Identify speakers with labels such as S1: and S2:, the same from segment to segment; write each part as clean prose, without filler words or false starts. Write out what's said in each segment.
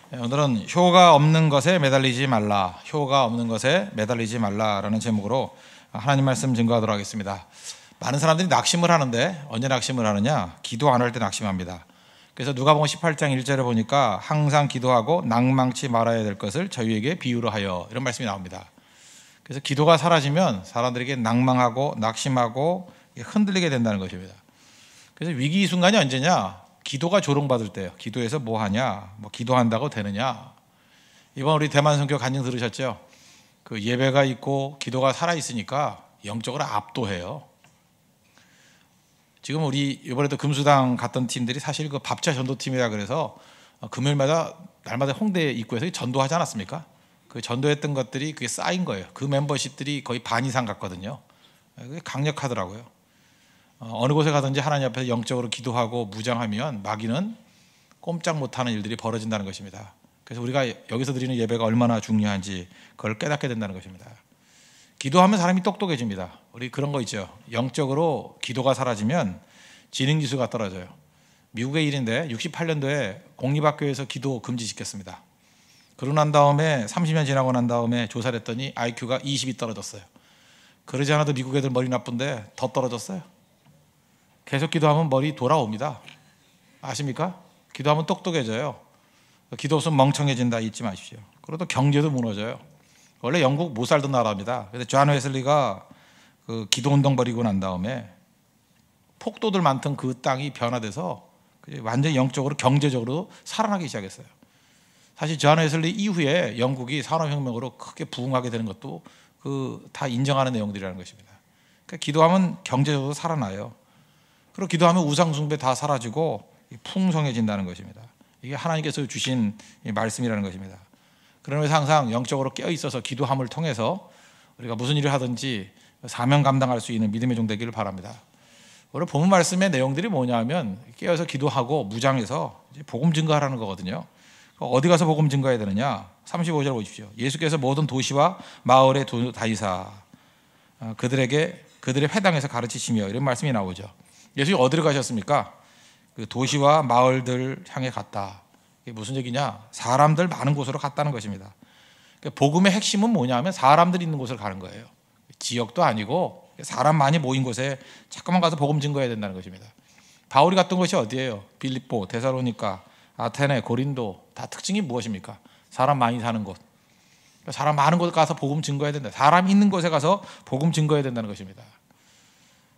S1: 오늘은 효가 없는 것에 매달리지 말라, 효가 없는 것에 매달리지 말라라는 제목으로 하나님 말씀 증거하도록 하겠습니다. 많은 사람들이 낙심을 하는데 언제 낙심을 하느냐? 기도 안 할 때 낙심합니다. 그래서 누가복음 18장 1절에 보니까 항상 기도하고 낭망치 말아야 될 것을 저희에게 비유로 하여, 이런 말씀이 나옵니다. 그래서 기도가 사라지면 사람들에게 낭망하고 낙심하고 흔들리게 된다는 것입니다. 그래서 위기 순간이 언제냐? 기도가 조롱받을 때예요. 기도해서 뭐 하냐? 뭐 기도한다고 되느냐? 이번 우리 대만 선교 간증 들으셨죠? 그 예배가 있고 기도가 살아 있으니까 영적으로 압도해요. 지금 우리 이번에도 금수당 갔던 팀들이 사실 그 밥차 전도팀이라 그래서 금요일마다 날마다 홍대 입구에서 전도하지 않았습니까? 그 전도했던 것들이 그게 쌓인 거예요. 그 멤버십들이 거의 반 이상 갔거든요. 그게 강력하더라고요. 어느 곳에 가든지 하나님 앞에서 영적으로 기도하고 무장하면 마귀는 꼼짝 못하는 일들이 벌어진다는 것입니다. 그래서 우리가 여기서 드리는 예배가 얼마나 중요한지 그걸 깨닫게 된다는 것입니다. 기도하면 사람이 똑똑해집니다. 우리 그런 거 있죠. 영적으로 기도가 사라지면 지능지수가 떨어져요. 미국의 일인데 68년도에 공립학교에서 기도 금지시켰습니다. 그러고 난 다음에 30년 지나고 난 다음에 조사를 했더니 IQ가 20이 떨어졌어요. 그러지 않아도 미국 애들 머리 나쁜데 더 떨어졌어요. 계속 기도하면 머리 돌아옵니다. 아십니까? 기도하면 똑똑해져요. 기도 없으면 멍청해진다 잊지 마십시오. 그리고 또 경제도 무너져요. 원래 영국 못 살던 나라입니다. 그래서 존 웨슬리가 그 기도운동 벌이고 난 다음에 폭도들 많던 그 땅이 변화돼서 완전히 영적으로 경제적으로 살아나기 시작했어요. 사실 존 웨슬리 이후에 영국이 산업혁명으로 크게 부흥하게 되는 것도 그 다 인정하는 내용들이라는 것입니다. 그러니까 기도하면 경제적으로 살아나요. 그리고 기도하면 우상숭배 다 사라지고 풍성해진다는 것입니다. 이게 하나님께서 주신 말씀이라는 것입니다. 그러면서 항상 영적으로 깨어있어서 기도함을 통해서 우리가 무슨 일을 하든지 사명 감당할 수 있는 믿음의 종 되기를 바랍니다. 오늘 본문 말씀의 내용들이 뭐냐면 깨어서 기도하고 무장해서 복음 증거하라는 거거든요. 어디 가서 복음 증거해야 되느냐? 35절 보십시오. 예수께서 모든 도시와 마을에 다니사 그들의 회당에서 가르치시며, 이런 말씀이 나오죠. 예수님이 어디를 가셨습니까? 그 도시와 마을들 향해 갔다. 이게 무슨 얘기냐? 사람들 많은 곳으로 갔다는 것입니다. 그러니까 복음의 핵심은 뭐냐면 사람들이 있는 곳을 가는 거예요. 지역도 아니고 사람 많이 모인 곳에 잠깐만 가서 복음 증거해야 된다는 것입니다. 바울이 갔던 곳이 어디예요? 빌립보, 데살로니가, 아테네, 고린도. 다 특징이 무엇입니까? 사람 많이 사는 곳. 사람 많은 곳에 가서 복음 증거해야 된다. 사람 있는 곳에 가서 복음 증거해야 된다는 것입니다.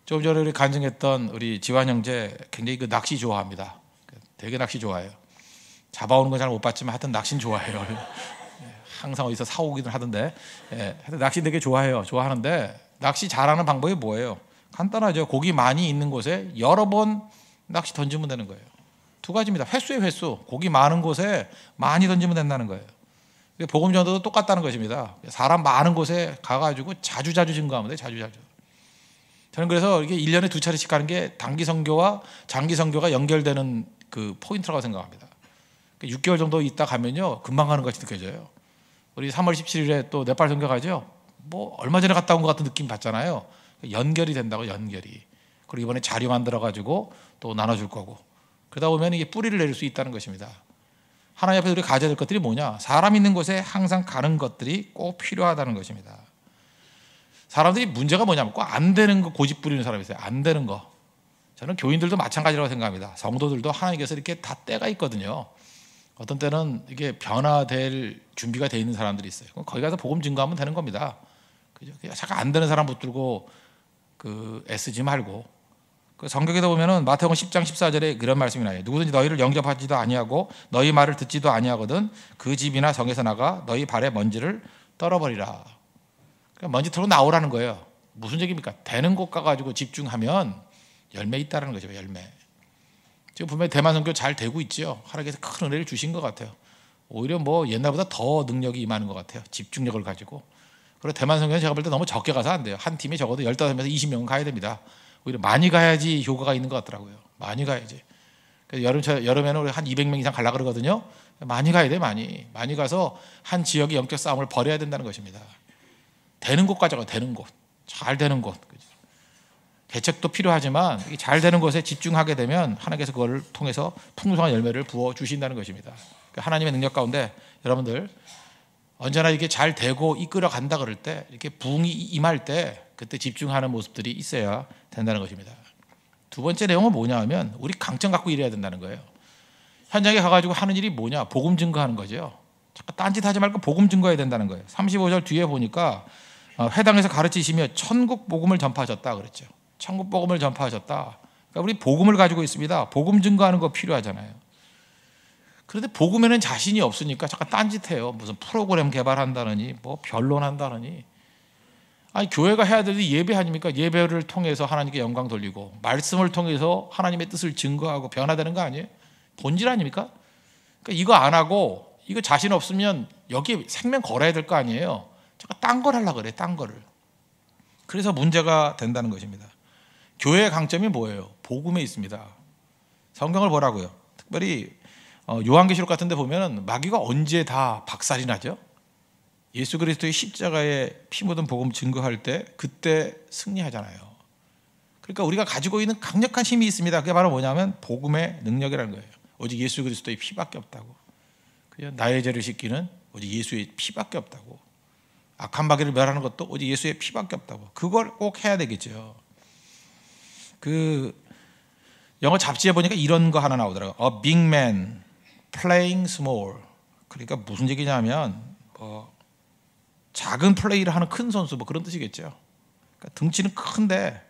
S1: 조금 전에 우리 간증했던 우리 지환 형제 굉장히 그 낚시 좋아합니다. 되게 낚시 좋아해요. 잡아오는 건 잘 못 봤지만 하여튼 낚시는 좋아해요. 항상 어디서 사오기도 하던데, 하여튼 낚시 되게 좋아해요. 좋아하는데 낚시 잘하는 방법이 뭐예요? 간단하죠. 고기 많이 있는 곳에 여러 번 낚시 던지면 되는 거예요. 두 가지입니다. 횟수의 횟수. 고기 많은 곳에 많이 던지면 된다는 거예요. 복음 전도도 똑같다는 것입니다. 사람 많은 곳에 가가지고 자주 증거하면 돼요. 자주. 저는 그래서 이게 1년에 2차례씩 가는 게 단기 선교와 장기 선교가 연결되는 그 포인트라고 생각합니다. 6개월 정도 있다 가면요, 금방 가는 것 같이 느껴져요. 우리 3월 17일에 또 네팔 선교 가죠. 뭐 얼마 전에 갔다 온 것 같은 느낌 받잖아요. 연결이 된다고, 연결이. 그리고 이번에 자료 만들어 가지고 또 나눠줄 거고. 그러다 보면 이게 뿌리를 내릴 수 있다는 것입니다. 하나님 앞에 우리가 가져야 될 것들이 뭐냐? 사람 있는 곳에 항상 가는 것들이 꼭 필요하다는 것입니다. 사람들이 문제가 뭐냐면 꼭 안 되는 거 고집 부리는 사람이 있어요. 안 되는 거. 저는 교인들도 마찬가지라고 생각합니다. 성도들도 하나님께서 이렇게 다 때가 있거든요. 어떤 때는 이게 변화될 준비가 돼 있는 사람들이 있어요. 거기 가서 복음 증거하면 되는 겁니다. 그죠? 잠깐 안 되는 사람 붙들고 애쓰지 말고. 성경에다 보면은 마태복음 10장 14절에 그런 말씀이 나와요. 누구든지 너희를 영접하지도 아니하고 너희 말을 듣지도 아니하거든 그 집이나 성에서 나가 너희 발에 먼지를 떨어버리라. 먼지 털고 나오라는 거예요. 무슨 얘기입니까? 되는 곳 가가지고 집중하면 열매 있다는 거죠. 열매. 지금 분명히 대만 선교 잘 되고 있죠. 하나님께서 큰 은혜를 주신 것 같아요. 오히려 뭐 옛날보다 더 능력이 임하는 것 같아요. 집중력을 가지고. 그리고 대만 선교는 제가 볼 때 너무 적게 가서 안 돼요. 한 팀이 적어도 15명에서 20명은 가야 됩니다. 오히려 많이 가야지 효과가 있는 것 같더라고요. 많이 가야지. 그래서 여름에는 우리 한 200명 이상 가려고 그러거든요. 많이 가야 돼, 많이 가서 한 지역의 영적 싸움을 벌여야 된다는 것입니다. 되는 곳까지 가요. 되는 곳. 잘 되는 곳. 대책도 필요하지만 잘 되는 곳에 집중하게 되면 하나님께서 그걸 통해서 풍성한 열매를 부어 주신다는 것입니다. 하나님의 능력 가운데 여러분들 언제나 이게 잘 되고 이끌어 간다 그럴 때 이렇게 부흥이 임할 때 그때 집중하는 모습들이 있어야 된다는 것입니다. 두 번째 내용은 뭐냐 하면 우리 강점 갖고 일해야 된다는 거예요. 현장에 가가지고 하는 일이 뭐냐? 복음 증거하는 거죠. 잠깐 딴짓하지 말고 복음 증거해야 된다는 거예요. 35절 뒤에 보니까 회당에서 가르치시며 천국 복음을 전파하셨다 그랬죠. 천국 복음을 전파하셨다. 그러니까 우리 복음을 가지고 있습니다. 복음 증거하는 거 필요하잖아요. 그런데 복음에는 자신이 없으니까 잠깐 딴짓해요. 무슨 프로그램 개발한다느니 뭐 변론한다느니. 아니 교회가 해야 될 일이 예배 아닙니까? 예배를 통해서 하나님께 영광 돌리고 말씀을 통해서 하나님의 뜻을 증거하고 변화되는 거 아니에요? 본질 아닙니까? 그러니까 이거 안 하고 이거 자신 없으면 여기 생명 걸어야 될 거 아니에요? 잠깐 딴 걸 하려고 그래. 딴 거를. 그래서 문제가 된다는 것입니다. 교회의 강점이 뭐예요? 복음에 있습니다. 성경을 보라고요. 특별히 요한계시록 같은 데 보면 마귀가 언제 다 박살이 나죠? 예수 그리스도의 십자가에 피 묻은 복음 증거할 때 그때 승리하잖아요. 그러니까 우리가 가지고 있는 강력한 힘이 있습니다. 그게 바로 뭐냐면 복음의 능력이라는 거예요. 오직 예수 그리스도의 피밖에 없다고. 나의 죄를 씻기는 오직 예수의 피밖에 없다고. 악한 마귀를 멸하는 것도 오직 예수의 피밖에 없다고. 그걸 꼭 해야 되겠죠. 영어 잡지에 보니까 이런 거 하나 나오더라고요. A big man playing small. 그러니까 무슨 얘기냐면 작은 플레이를 하는 큰 선수 뭐 그런 뜻이겠죠. 그러니까 등치는 큰데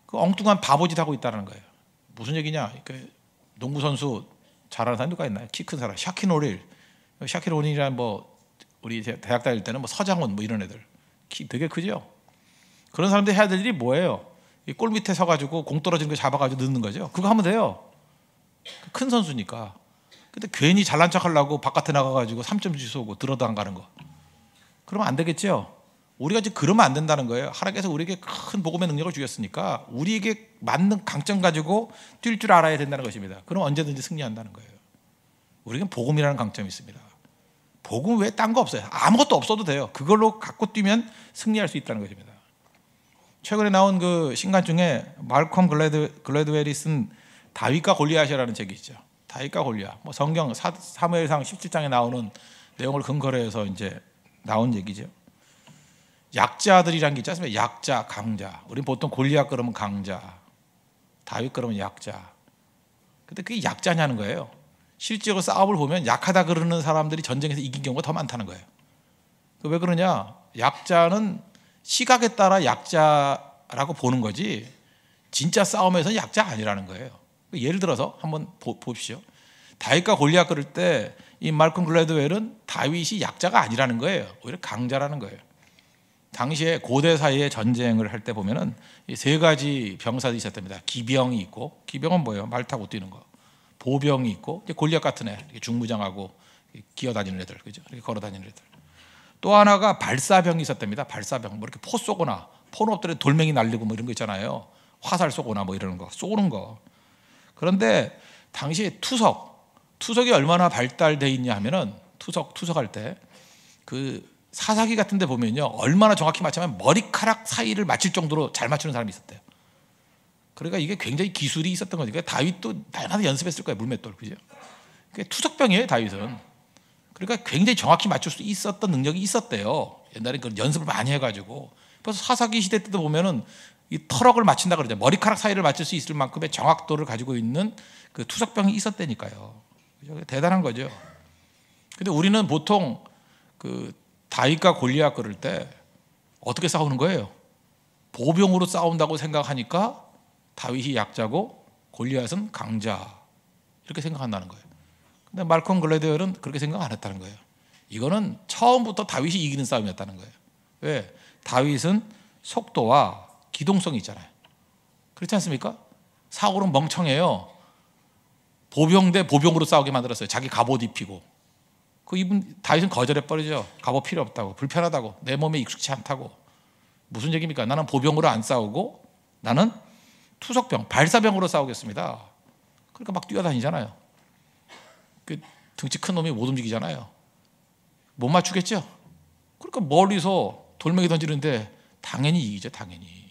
S1: 그 엉뚱한 바보짓 하고 있다는 거예요. 무슨 얘기냐? 그러니까 농구 선수 잘하는 사람 누가 있나요? 키 큰 사람. 샤킨 오닐이란 뭐 우리 대학 다닐 때는 뭐 서장훈 뭐 이런 애들 키 되게 크죠. 그런 사람들이 해야 될 일이 뭐예요? 이 골 밑에 서가지고 공 떨어지는 거 잡아가지고 넣는 거죠. 그거 하면 돼요. 큰 선수니까. 근데 괜히 잘난 척하려고 바깥에 나가가지고 3점슛 쏘고 들어도 안 가는 거. 그러면 안 되겠죠. 우리가 지금 그러면 안 된다는 거예요. 하나님께서 우리에게 큰 복음의 능력을 주셨으니까 우리에게 맞는 강점 가지고 뛸 줄 알아야 된다는 것입니다. 그럼 언제든지 승리한다는 거예요. 우리에겐 복음이라는 강점이 있습니다. 복음 외에 딴 거 없어요. 아무것도 없어도 돼요. 그걸로 갖고 뛰면 승리할 수 있다는 것입니다. 최근에 나온 그 신간 중에 말콤 글래드웰이 쓴 다윗과 골리앗이라는 책이 있죠. 다윗과 골리앗. 뭐 성경 사무엘상 17장에 나오는 내용을 근거로 해서 이제 나온 얘기죠. 약자들이란 게 있지 않습니까? 약자, 강자. 우리 보통 골리앗 그러면 강자, 다윗 그러면 약자. 근데 그게 약자냐는 거예요. 실제로 싸움을 보면 약하다 그러는 사람들이 전쟁에서 이긴 경우가 더 많다는 거예요. 왜 그러냐? 약자는 시각에 따라 약자라고 보는 거지 진짜 싸움에서는 약자 아니라는 거예요. 예를 들어서 한번 보십시오. 다윗과 골리앗 그럴 때 이 말콤 글래드웰은 다윗이 약자가 아니라는 거예요. 오히려 강자라는 거예요. 당시에 고대 사이에 전쟁을 할 때 보면은 이 세 가지 병사들이 있었답니다. 기병이 있고, 기병은 뭐예요? 말 타고 뛰는 거. 보병이 있고, 골리앗 같은 애, 중무장하고 기어다니는 애들, 그죠? 이렇게 걸어다니는 애들. 또 하나가 발사병이 있었답니다. 발사병, 뭐 이렇게 포 쏘거나, 포는 엎드려 돌멩이 날리고 뭐 이런 거 있잖아요. 화살 쏘거나 뭐 이러는 거, 쏘는 거. 그런데 당시에 투석이 얼마나 발달돼 있냐 하면은 투석할 때 그 사사기 같은 데 보면요. 얼마나 정확히 맞추면 머리카락 사이를 맞출 정도로 잘 맞추는 사람이 있었대요. 그러니까 이게 굉장히 기술이 있었던 거죠. 그러니까 다윗도 날마다 연습했을 거예요. 물맷돌. 그죠? 그게 투석병이에요, 다윗은. 그러니까 굉장히 정확히 맞출 수 있었던 능력이 있었대요. 옛날에 그 연습을 많이 해가지고. 그래서 사사기 시대 때도 보면은 이 터럭을 맞춘다 그러죠. 머리카락 사이를 맞출 수 있을 만큼의 정확도를 가지고 있는 그 투석병이 있었다니까요. 대단한 거죠. 근데 우리는 보통 그 다윗과 골리앗 그럴 때 어떻게 싸우는 거예요? 보병으로 싸운다고 생각하니까 다윗이 약자고 골리앗은 강자 이렇게 생각한다는 거예요. 근데 말콤 글래드웰은 그렇게 생각 안 했다는 거예요. 이거는 처음부터 다윗이 이기는 싸움이었다는 거예요. 왜? 다윗은 속도와 기동성이 있잖아요. 그렇지 않습니까? 사울은 멍청해요. 보병 대 보병으로 싸우게 만들었어요. 자기 갑옷 입히고. 다윗은 거절해 버리죠. 갑옷 필요 없다고, 불편하다고, 내 몸에 익숙치 않다고. 무슨 얘기입니까? 나는 보병으로 안 싸우고 나는 투석병, 발사병으로 싸우겠습니다. 그러니까 막 뛰어다니잖아요. 그 등치 큰 놈이 못 움직이잖아요. 못 맞추겠죠? 그러니까 멀리서 돌멩이 던지는데 당연히 이기죠, 당연히.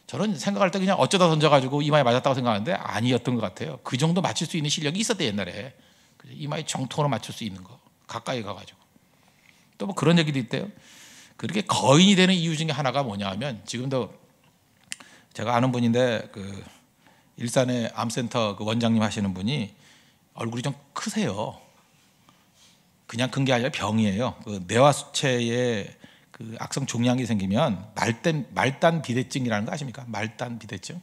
S1: 저는 생각할 때 그냥 어쩌다 던져가지고 이마에 맞았다고 생각하는데 아니었던 것 같아요. 그 정도 맞출 수 있는 실력이 있었대, 옛날에. 이마에 정통으로 맞출 수 있는 거, 가까이 가가지고. 또 뭐 그런 얘기도 있대요. 그렇게 거인이 되는 이유 중에 하나가 뭐냐 하면, 지금도 제가 아는 분인데 그 일산의 암센터 그 원장님 하시는 분이 얼굴이 좀 크세요. 그냥 큰 게 아니라 병이에요. 그 뇌화 수체에 그 악성 종양이 생기면 말단 비대증이라는 거 아십니까? 말단 비대증.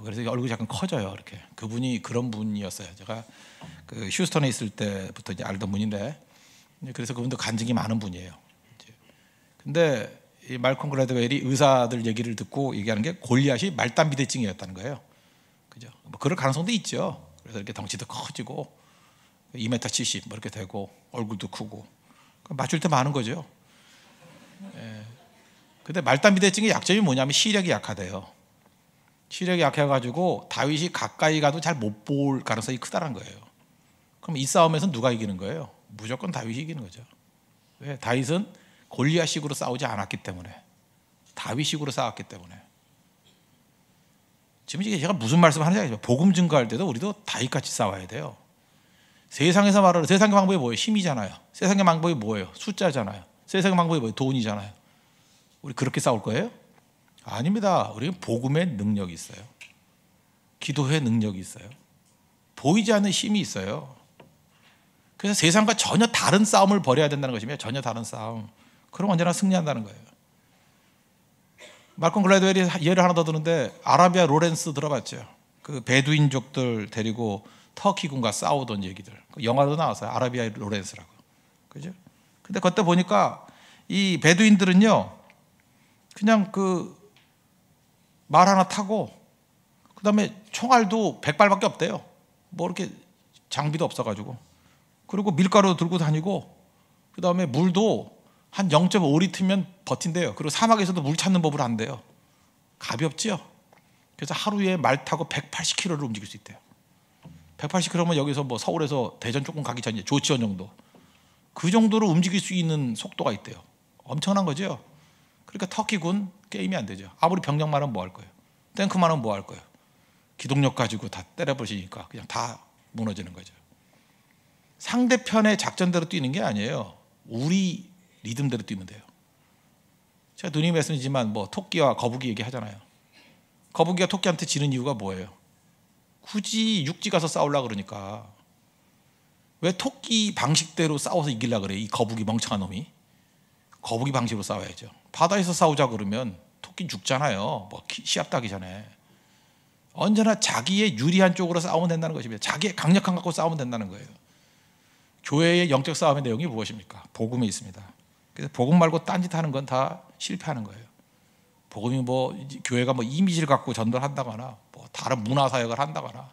S1: 그래서 얼굴이 약간 커져요. 이렇게. 그분이 그런 분이었어요. 제가 그 휴스턴에 있을 때부터 이제 알던 분인데, 그래서 그분도 간증이 많은 분이에요. 근데 이 말콤 글래드웰이 의사들 얘기를 듣고 얘기하는 게 골리앗이 말단 비대증이었다는 거예요. 그죠? 뭐 그럴 가능성도 있죠. 그래서 이렇게 덩치도 커지고 2m 70 뭐 이렇게 되고 얼굴도 크고 맞출 때 많은 거죠. 예. 근데 말단 비대증의 약점이 뭐냐면 시력이 약하대요. 시력이 약해가지고 다윗이 가까이 가도 잘 못 볼 가능성이 크다는 거예요. 그럼 이 싸움에서 누가 이기는 거예요? 무조건 다윗이 이기는 거죠. 왜? 다윗은 골리앗식으로 싸우지 않았기 때문에, 다윗식으로 싸웠기 때문에. 지금 이게 제가 무슨 말씀을 하는지 알죠? 복음 증거할 때도 우리도 다윗같이 싸워야 돼요. 세상에서 말하는 세상의 방법이 뭐예요? 힘이잖아요. 세상의 방법이 뭐예요? 숫자잖아요. 세상의 방법이 뭐예요? 돈이잖아요. 우리 그렇게 싸울 거예요? 아닙니다. 우리는 복음의 능력이 있어요. 기도의 능력이 있어요. 보이지 않는 힘이 있어요. 그래서 세상과 전혀 다른 싸움을 벌여야 된다는 것이며, 전혀 다른 싸움. 그럼 언제나 승리한다는 거예요. 말콤 글래드웰이 예를 하나 더 드는데, 아라비아 로렌스 들어봤죠? 그 베두인족들 데리고 터키군과 싸우던 얘기들. 영화도 나왔어요. 아라비아 로렌스라고. 그죠? 근데 그때 보니까 이 베두인들은요, 그냥 그 말 하나 타고, 그 다음에 총알도 100발밖에 없대요. 뭐 이렇게 장비도 없어가지고. 그리고 밀가루 들고 다니고, 그 다음에 물도 한 0.5리터면 버틴대요. 그리고 사막에서도 물 찾는 법을 한대요. 가볍죠? 그래서 하루에 말 타고 180km를 움직일 수 있대요. 180km면 여기서 뭐 서울에서 대전 조금 가기 전에 조치원 정도. 그 정도로 움직일 수 있는 속도가 있대요. 엄청난 거죠? 그러니까 터키군 게임이 안 되죠. 아무리 병력 많으면 뭐 할 거예요? 탱크 많으면 뭐 할 거예요? 기동력 가지고 다 때려부시니까 그냥 다 무너지는 거죠. 상대편의 작전대로 뛰는 게 아니에요. 우리 리듬대로 뛰면 돼요. 제가 누님 말씀이지만 뭐 토끼와 거북이 얘기하잖아요. 거북이가 토끼한테 지는 이유가 뭐예요? 굳이 육지 가서 싸우려고 그러니까. 왜 토끼 방식대로 싸워서 이기려고 그래? 이 거북이 멍청한 놈이. 거북이 방식으로 싸워야죠. 바다에서 싸우자 그러면 토끼 죽잖아요. 뭐 시합 따기 전에. 언제나 자기의 유리한 쪽으로 싸우면 된다는 것입니다. 자기의 강력한 갖고 싸우면 된다는 거예요. 교회의 영적 싸움의 내용이 무엇입니까? 복음에 있습니다. 그래서 복음 말고 딴짓 하는 건 다 실패하는 거예요. 복음이 뭐 교회가 뭐 이미지를 갖고 전달한다거나 뭐 다른 문화 사역을 한다거나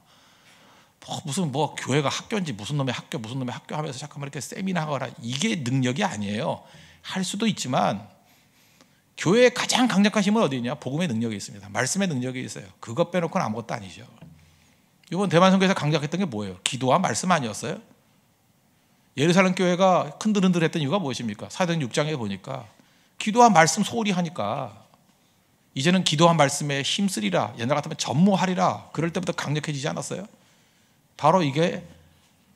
S1: 뭐 무슨 뭐 교회가 학교인지 무슨 놈의 학교 하면서 잠깐만 이렇게 세미나 하거나, 이게 능력이 아니에요. 할 수도 있지만 교회의 가장 강력한 힘은 어디 있냐? 복음의 능력이 있습니다. 말씀의 능력이 있어요. 그것 빼놓고는 아무것도 아니죠. 이번 대만 선교에서 강력했던 게 뭐예요? 기도와 말씀 아니었어요? 예루살렘 교회가 흔들흔들했던 이유가 무엇입니까? 사도행 6장에 보니까 기도와 말씀 소홀히 하니까 이제는 기도와 말씀에 힘쓰리라, 옛날 같으면 전무하리라, 그럴 때부터 강력해지지 않았어요? 바로 이게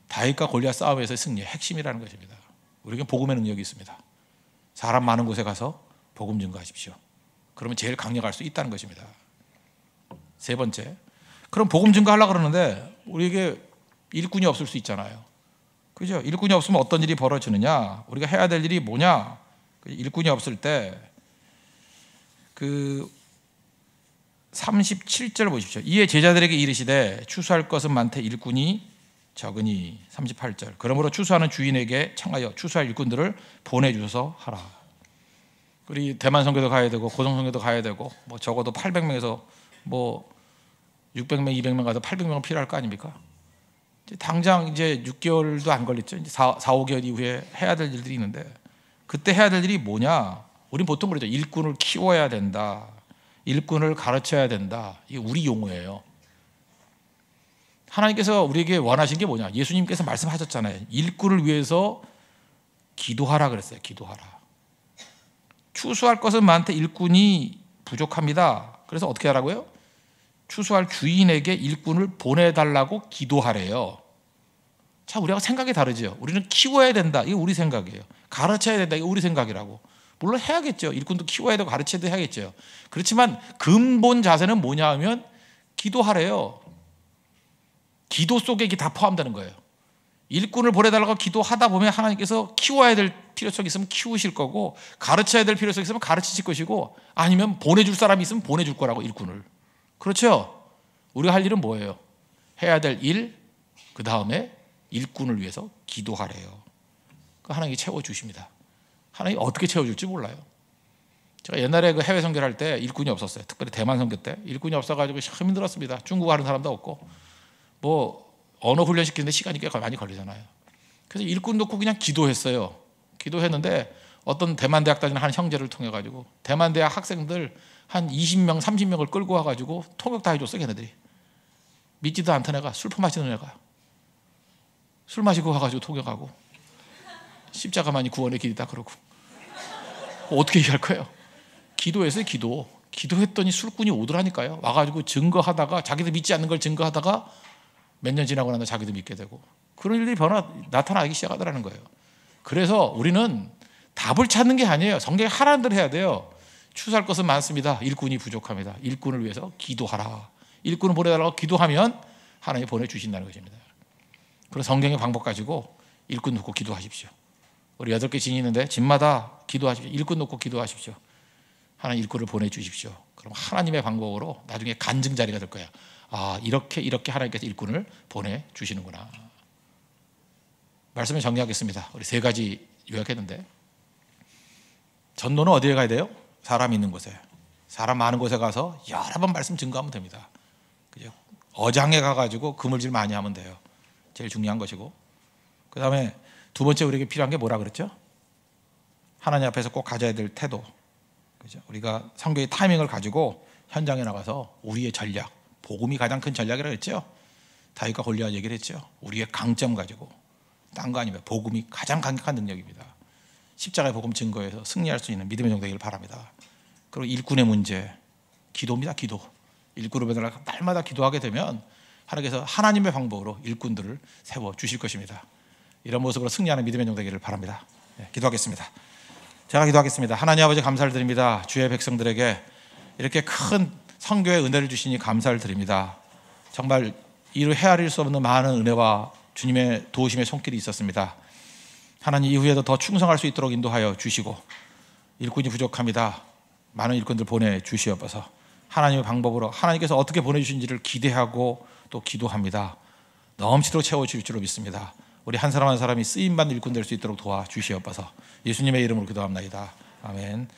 S1: 다윗과 골리앗 싸움에서의 승리의 핵심이라는 것입니다. 우리에게 복음의 능력이 있습니다. 사람 많은 곳에 가서 복음 증거하십시오. 그러면 제일 강력할 수 있다는 것입니다. 세 번째, 그럼 복음 증거하려고 그러는데 우리에게 일꾼이 없을 수 있잖아요. 그죠? 일꾼이 없으면 어떤 일이 벌어지느냐? 우리가 해야 될 일이 뭐냐? 일꾼이 없을 때 그 37절 보십시오. 이에 제자들에게 이르시되 추수할 것은 많되 일꾼이 적으니. 38절. 그러므로 추수하는 주인에게 청하여 추수할 일꾼들을 보내주셔서 하라. 우리 대만 선교도 가야 되고 고성 선교도 가야 되고 뭐 적어도 800명에서 뭐 600명, 200명 가서 800명 필요할 거 아닙니까? 이제 당장 이제 6개월도 안 걸렸죠. 이제 4, 5개월 이후에 해야 될 일들이 있는데, 그때 해야 될 일이 뭐냐? 우린 보통 그러죠. 일꾼을 키워야 된다. 일꾼을 가르쳐야 된다. 이게 우리 용어예요. 하나님께서 우리에게 원하신 게 뭐냐? 예수님께서 말씀하셨잖아요. 일꾼을 위해서 기도하라 그랬어요. 기도하라. 추수할 것은 많되 일꾼이 부족합니다. 그래서 어떻게 하라고요? 추수할 주인에게 일꾼을 보내달라고 기도하래요. 자, 우리하고 생각이 다르죠. 우리는 키워야 된다. 이게 우리 생각이에요. 가르쳐야 된다. 이게 우리 생각이라고. 물론 해야겠죠. 일꾼도 키워야 되고 가르쳐야 해야겠죠. 그렇지만 근본 자세는 뭐냐 하면 기도하래요. 기도 속에 이게 다 포함되는 거예요. 일꾼을 보내달라고 기도하다 보면 하나님께서 키워야 될 필요성이 있으면 키우실 거고, 가르쳐야 될 필요성이 있으면 가르치실 것이고, 아니면 보내줄 사람이 있으면 보내줄 거라고, 일꾼을. 그렇죠? 우리가 할 일은 뭐예요? 해야 될 일, 그 다음에 일꾼을 위해서 기도하래요. 하나님이 채워주십니다. 하나님이 어떻게 채워줄지 몰라요. 제가 옛날에 그 해외 선교를 할 때 일꾼이 없었어요. 특별히 대만 선교 때 일꾼이 없어가지고 참 힘들었습니다. 중국어 하는 사람도 없고, 뭐 언어 훈련 시키는데 시간이 꽤 많이 걸리잖아요. 그래서 일꾼 놓고 그냥 기도했어요. 기도했는데 어떤 대만 대학 다니는 한 형제를 통해 가지고 대만 대학 학생들 한 20명, 30명을 끌고 와가지고 통역 다 해줬어. 걔네들이 믿지도 않던 애가, 술 퍼마시는 애가 술 마시고 와가지고 통역하고 십자가만이 구원의 길이다 그러고. 어떻게 얘기할 거예요? 기도했어요. 기도했더니 술꾼이 오더라니까요. 와가지고 증거하다가, 자기도 믿지 않는 걸 증거하다가 몇 년 지나고 나서 자기도 믿게 되고, 그런 일들이 나타나기 시작하더라는 거예요. 그래서 우리는 답을 찾는 게 아니에요. 성경에 하라는 대로 해야 돼요. 추수할 것은 많습니다. 일꾼이 부족합니다. 일꾼을 위해서 기도하라. 일꾼을 보내달라고 기도하면 하나님이 보내주신다는 것입니다. 그래서 성경의 방법 가지고 일꾼 놓고 기도하십시오. 우리 8개 진이 있는데 진마다 기도하십시오. 일꾼 놓고 기도하십시오. 하나님 일꾼을 보내주십시오. 그럼 하나님의 방법으로 나중에 간증 자리가 될 거야. 아, 이렇게 하나님께서 일꾼을 보내주시는구나. 말씀을 정리하겠습니다. 우리 3가지 요약했는데, 전도는 어디에 가야 돼요? 사람 있는 곳에. 사람 많은 곳에 가서 여러 번 말씀 증거하면 됩니다. 그죠? 어장에 가가지고 그물질 많이 하면 돼요. 제일 중요한 것이고, 그 다음에 2번째 우리에게 필요한 게 뭐라 그랬죠? 하나님 앞에서 꼭 가져야 될 태도. 그죠? 우리가 선교의 타이밍을 가지고 현장에 나가서 우리의 전략, 복음이 가장 큰 전략이라고 했죠. 다윗과 골리앗 얘기를 했죠. 우리의 강점 가지고, 딴 거 아니면 복음이 가장 강력한 능력입니다. 십자가의 복음 증거에서 승리할 수 있는 믿음의 정되기를 바랍니다. 그리고 일꾼의 문제, 기도입니다. 기도. 일꾼을 보내달라 날마다 기도하게 되면 하나님께서 하나님의 방법으로 일꾼들을 세워주실 것입니다. 이런 모습으로 승리하는 믿음의 정되기를 바랍니다. 네, 기도하겠습니다. 제가 기도하겠습니다. 하나님 아버지, 감사를 드립니다. 주의 백성들에게 이렇게 큰 선교의 은혜를 주시니 감사를 드립니다. 정말 이루 헤아릴 수 없는 많은 은혜와 주님의 도우심의 손길이 있었습니다. 하나님, 이후에도 더 충성할 수 있도록 인도하여 주시고, 일꾼이 부족합니다. 많은 일꾼들 보내주시옵소서. 하나님의 방법으로 하나님께서 어떻게 보내주신지를 기대하고 또 기도합니다. 넘치도록 채워주실 줄로 믿습니다. 우리 한 사람 한 사람이 쓰임받는 일꾼 될 수 있도록 도와주시옵소서. 예수님의 이름으로 기도합나이다. 아멘.